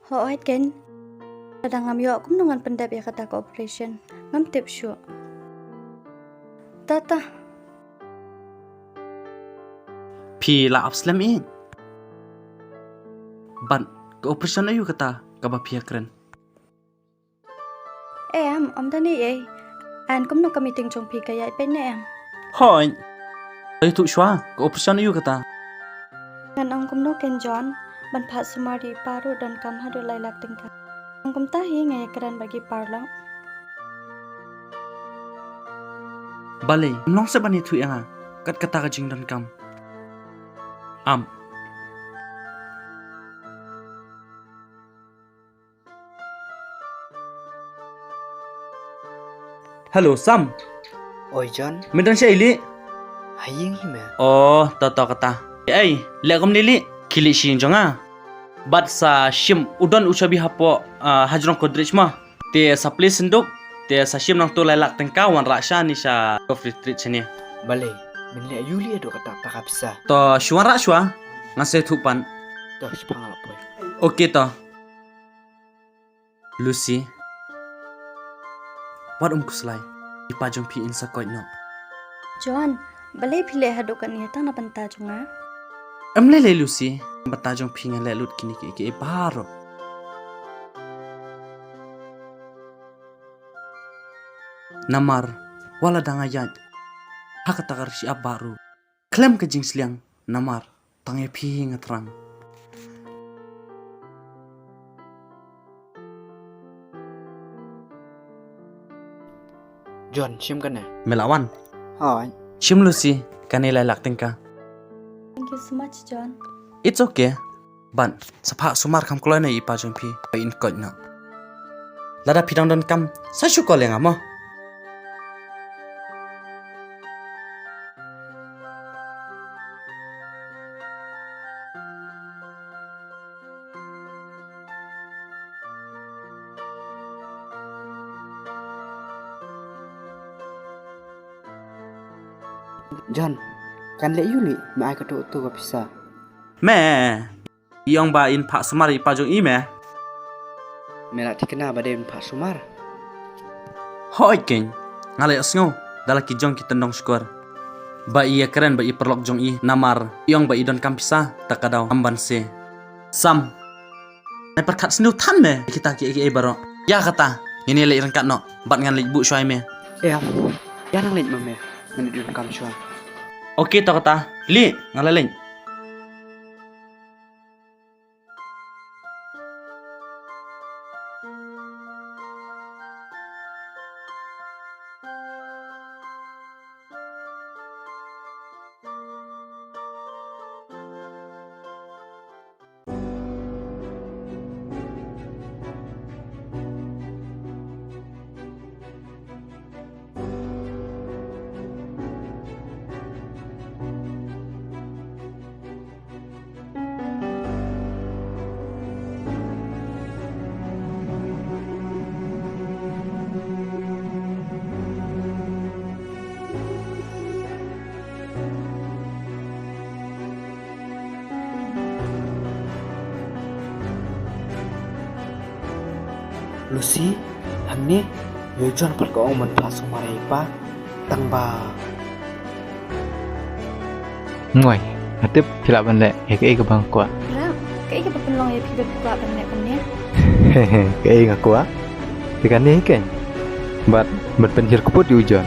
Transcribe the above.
Ho'oit ken. Kadang ngam yo kum nungan pendap ya kata ke operation. Ngam tip syu. Tata. พี่ละอับสลมเองบัดก็ operation อายุกตากับบ่เพียกรัน Em, om tani eh. An kum nung kami ting chong pi kaya pen na em. ฮอยไอ้ทุกชัวก็ operation อายุกตา Ngan ong kum no ken John. Ban phat sumari paru dan kam hadu lai lak tingka. Ong kum tahi ngai kran bagi parlo. บาเลยน้องเสบันนี่ถุยอ่ะกัดกตากจิงดันกำฮัลโหลซัม Oi John, ไม่ต้องใช่ลิ haying hime. อ๋อต่อกตาเอ้ยเล็กกำนี่ลิคิลิชิงจังอ่ะบัดซาชิมอุดรอุชบิฮัปโปฮัจรองคดริชมาเตะสัพลิสินดุกเตะซาชิมนังตัวไลลักตังก้าวันราชานิชาโกฟริตริชเนี่ย Bale, min le yuli ado kata pakapsa. ต่อชัวระชัวงั้นเสร็จทุกปัน Toh sipangala poy. โอเคต่อลูซี่วัดกุสไลอีปาจงพีอินสกอยเนาะ John, balai pile hadu kan ni tang na panta chunga. เลยลูซี่บัตตาจงพีงันเล่ลุดกินอีกบาร์นามารวลาดังอายัดฮักตากรชิอาบารูเคลมกับจิงสเลียงนามารตั้งพีงัดรัง John, sim kan na. เมลาวัน Hoi. ชิมลูซี่กันนี่ไลลักติงกา Thank you so much, John. It's okay. But sapa sumar kam kloy na ipa jong pi pa in kot na. Lada pidang don kam sa shu ko lenga mo. John, kan le yuli ma ai kato tu kapisa. Me yong ba in pa sumar ipa jong i me. Mela tikna baden pa sumar. Hoi ken ngale asngo dala ki jong ki tendong skor. Ba iya keren ba i perlok jong i namar yong ba i don kam pisa takadaw amban se. Sam. Nai perkat sinu tan me kita ki baro. Ya kata ini le irang kat no bat ngan le bu shwai me. Ya, yarang let mame. Ngan dun kam shwa. Okay to kata li ngalaleng. Lucy, hamne yo John par ko man pa sumar pa. Tang ba. Ngoài, tiếp thì lại vấn đề cái bằng quá. Ra, cái papalong ya pi ba ban ne kan ne. Cái ngạc quá. Thì cái này cái. But penjir kuput di John.